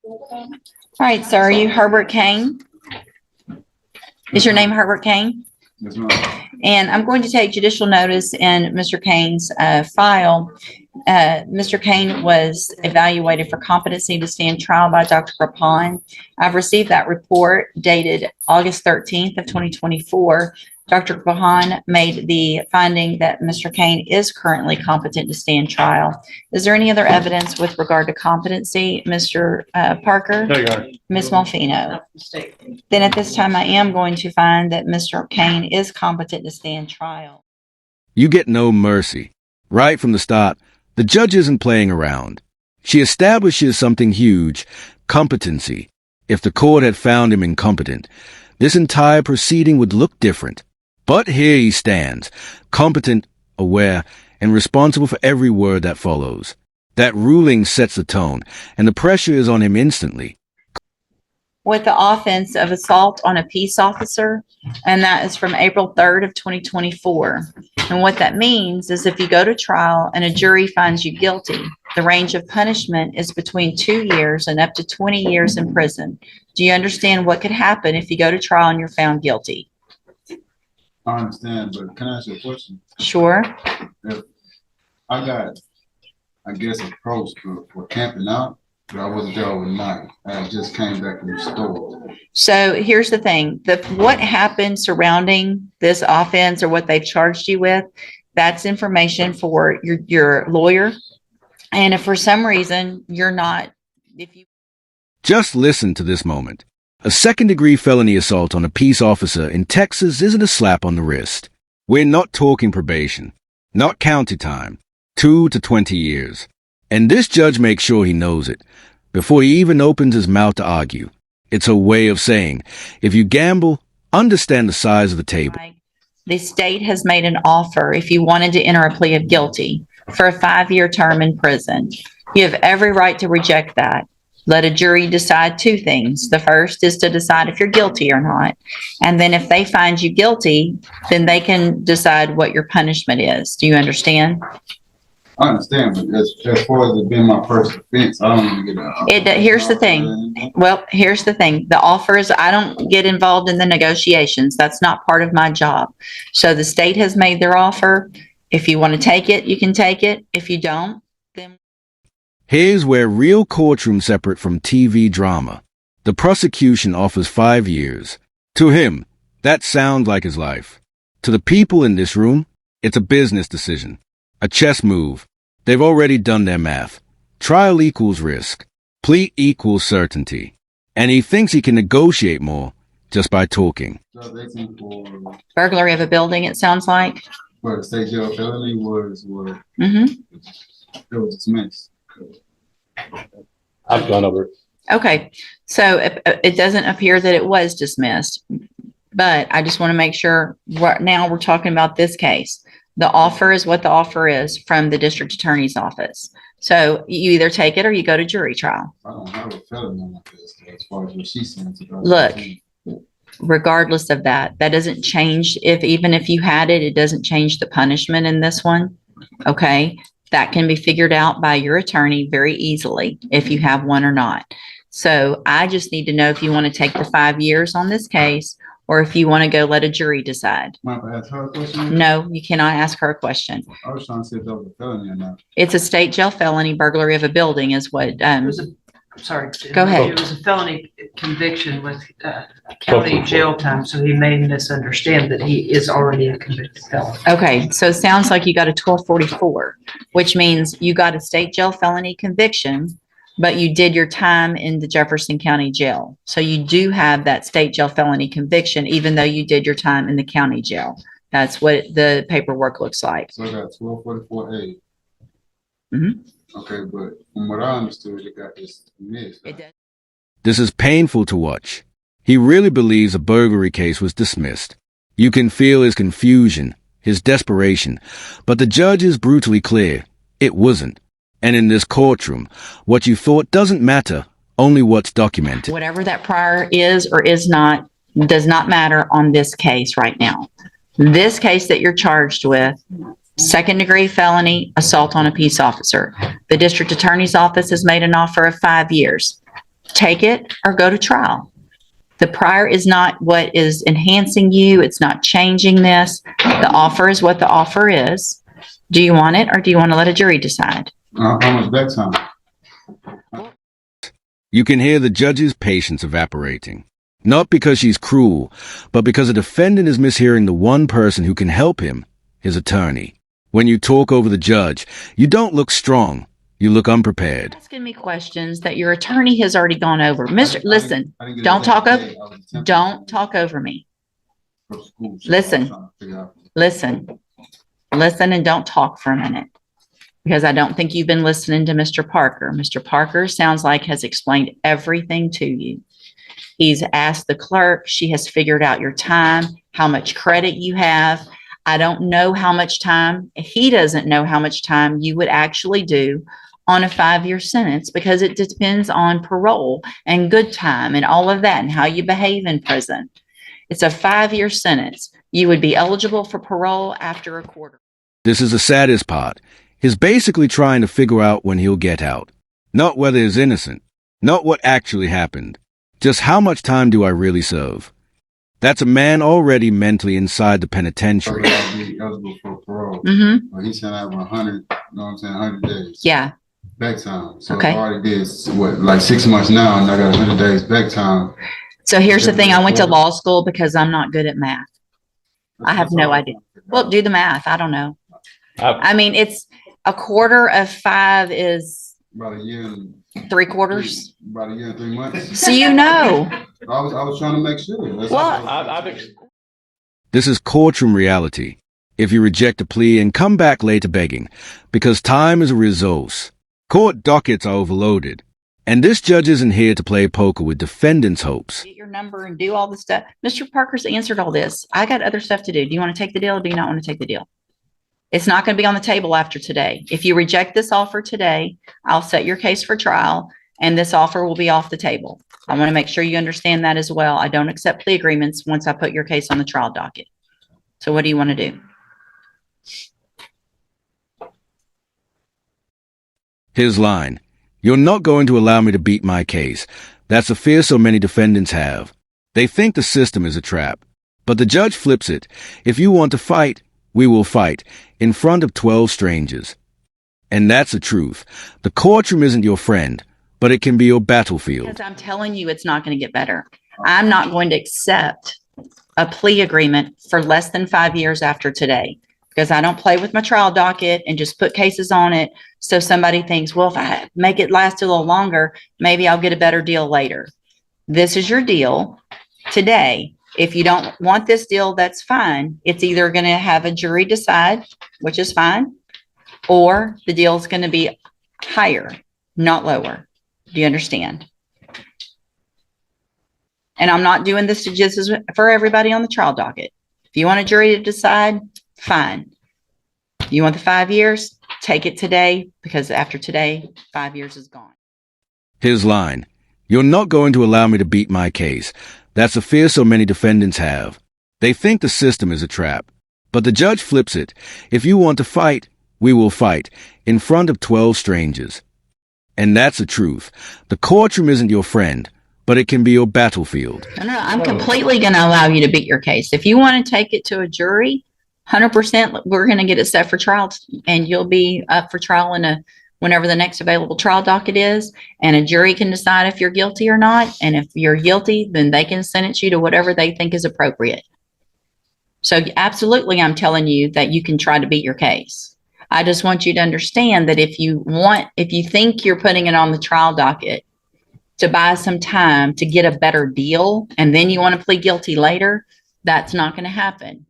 All right, sir. Are you Herbert Kane? Is your name Herbert Kane? Yes, ma'am. And I'm going to take judicial notice in Mr. Kane's file. Mr. Kane was evaluated for competency to stand trial by Dr. Rapon. I've received that report dated August 13th of 2024. Dr. Rapon made the finding that Mr. Kane is currently competent to stand trial. Is there any other evidence with regard to competency, Mr. Parker? No, Your Honor. Ms. Malfino? Then at this time, I am going to find that Mr. Kane is competent to stand trial. You get no mercy. Right from the start, the judge isn't playing around. She establishes something huge, competency. If the court had found him incompetent, this entire proceeding would look different. But here he stands, competent, aware, and responsible for every word that follows. That ruling sets the tone, and the pressure is on him instantly. With the offense of assault on a peace officer, and that is from April 3rd of 2024. And what that means is if you go to trial and a jury finds you guilty, the range of punishment is between 2 years and up to 20 years in prison. Do you understand what could happen if you go to trial and you're found guilty? I understand, but can I ask you a question? Sure. If I got, I guess, approached for camping out, but I wasn't there overnight. I just came back from the store. So here's the thing, what happened surrounding this offense or what they've charged you with, that's information for your lawyer. And if for some reason you're not, Just listen to this moment. A second-degree felony assault on a peace officer in Texas isn't a slap on the wrist. We're not talking probation, not county time, 2 to 20 years. And this judge makes sure he knows it before he even opens his mouth to argue. It's a way of saying, if you gamble, understand the size of the table. the state has made an offer if you wanted to enter a plea of guilty for a 5-year term in prison. You have every right to reject that. Let a jury decide two things. The first is to decide if you're guilty or not. And then if they find you guilty, then they can decide what your punishment is. Do you understand? I understand, but as far as it being my first offense, I don't even get Here's the thing. Well, here's the thing. The offers, I don't get involved in the negotiations. That's not part of my job. So the state has made their offer. If you want to take it, you can take it. If you don't, then... Here's where real courtroom separate from TV drama. The prosecution offers 5 years. To him, that sounds like his life. To the people in this room, it's a business decision. A chess move. They've already done their math. Trial equals risk. Plea equals certainty. And he thinks he can negotiate more just by talking. So they think for Burglary of a building, it sounds like. the state jail felony was Mm-hmm. it was dismissed. I've gone over it. Okay, so it doesn't appear that it was dismissed, but I just want to make sure now we're talking about this case. The offer is what the offer is from the district attorney's office. So you either take it or you go to jury trial. I don't have a felony on my case as far as what she said. Look, regardless of that, that doesn't change. Even if you had it, it doesn't change the punishment in this one. Okay, that can be figured out by your attorney very easily if you have one or not. So I just need to know if you want to take the 5 years on this case or if you want to go let a jury decide. Might I ask her a question? No, you cannot ask her a question. I was trying to see if that was a felony or not. It's a state jail felony. Burglary of a building is what, Sorry. Go ahead. It was a felony conviction with county jail time, so he may misunderstand that he is already a convicted felon. okay, so it sounds like you got a 1244, which means you got a state jail felony conviction, but you did your time in the Jefferson County Jail. So you do have that state jail felony conviction, even though you did your time in the county jail. That's what the paperwork looks like. So I got 1244A. Mhm. Okay, but from what I understood, it got dismissed. It does. This is painful to watch. He really believes a burglary case was dismissed. You can feel his confusion, his desperation, but the judge is brutally clear. It wasn't. And in this courtroom, what you thought doesn't matter, only what's documented. Whatever that prior is or is not, does not matter on this case right now. This case that you're charged with, second degree felony, assault on a peace officer. The district attorney's office has made an offer of 5 years. take it or go to trial. The prior is not what is enhancing you. It's not changing this. The offer is what the offer is. Do you want it or do you want to let a jury decide? How much back time? You can hear the judge's patience evaporating. Not because she's cruel, but because the defendant is mishearing the one person who can help him, his attorney. When you talk over the judge, you don't look strong. You look unprepared. Asking me questions that your attorney has already gone over. Listen, don't talk over me. Listen, and don't talk for a minute. Because I don't think you've been listening to Mr. Parker. Mr. Parker sounds like has explained everything to you. He's asked the clerk. She has figured out your time, how much credit you have. I don't know how much time. He doesn't know how much time you would actually do on a 5-year sentence because it depends on parole and good time and all of that and how you behave in prison. It's a 5-year sentence. You would be eligible for parole after a quarter. This is the saddest part. He's basically trying to figure out when he'll get out. Not whether he's innocent. Not what actually happened. Just how much time do I really serve? That's a man already mentally inside the penitentiary. Be eligible for parole. Well, he said I have 100, you know what I'm saying, 100 days. Yeah. Back time. So Okay. I already did, like 6 months now, and I got 100 days back time. So here's the thing. I went to law school because I'm not good at math. I have no idea. Well, do the math. I don't know. I mean, it's a quarter of 5 is About a year and 3/4. About a year and 3 months. So you know. I was trying to make sure. This is courtroom reality. If you reject a plea and come back later begging, because time is a resource. Court dockets are overloaded. And this judge isn't here to play poker with defendants' hopes. Get your number and do all the stuff. Mr. Parker's answered all this. I got other stuff to do. Do you want to take the deal or do you not want to take the deal? It's not going to be on the table after today. If you reject this offer today, I'll set your case for trial and this offer will be off the table. I want to make sure you understand that as well. I don't accept plea agreements once I put your case on the trial docket. So what do you want to do? His line. You're not going to allow me to beat my case. That's a fear so many defendants have. They think the system is a trap. But the judge flips it. If you want to fight, we will fight in front of 12 strangers. And that's the truth. The courtroom isn't your friend, but it can be your battlefield. Because I'm telling you, it's not going to get better. I'm not going to accept a plea agreement for less than 5 years after today. Because I don't play with my trial docket and just put cases on it. So somebody thinks, well, if I make it last a little longer, maybe I'll get a better deal later. This is your deal today. If you don't want this deal, that's fine. It's either going to have a jury decide, which is fine, or the deal is going to be higher, not lower. Do you understand? And I'm not doing this to just for everybody on the trial docket. If you want a jury to decide, fine. You want the 5 years? Take it today, because after today, 5 years is gone. His line. You're not going to allow me to beat my case. That's a fear so many defendants have. They think the system is a trap. But the judge flips it. If you want to fight, we will fight in front of 12 strangers. And that's the truth. The courtroom isn't your friend, but it can be your battlefield. No, I'm completely going to allow you to beat your case. If you want to take it to a jury, 100%, we're going to get it set for trial, and you'll be up for trial in whenever the next available trial docket is, and a jury can decide if you're guilty or not. And if you're guilty, then they can sentence you to whatever they think is appropriate. So absolutely, I'm telling you that you can try to beat your case. I just want you to understand that if you think you're putting it on the trial docket to buy some time to get a better deal, and then you want to plead guilty later, that's not going to happen.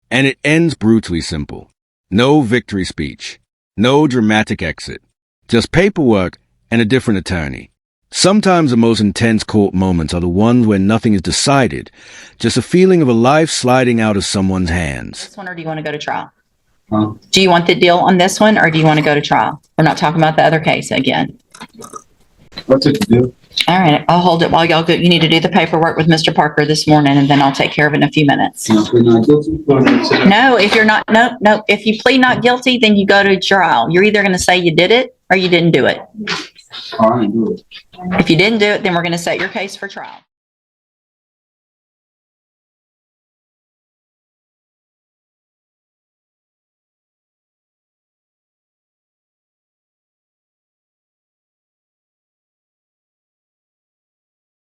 And it ends brutally simple. No victory speech. No dramatic exit. Just paperwork and a different attorney. Sometimes the most intense court moments are the ones where nothing is decided. Just a feeling of a life sliding out of someone's hands. This one, or do you want to go to trial? Do you want the deal on this one, or do you want to go to trial? We're not talking about the other case again. What's it to do? All right, I'll hold it while y'all go. You need to do the paperwork with Mr. Parker this morning, and then I'll take care of it in a few minutes. No, if you're not, no. If you plead not guilty, then you go to trial. You're either going to say you did it or you didn't do it. Oh, I didn't do it. If you didn't do it, then we're going to set your case for trial.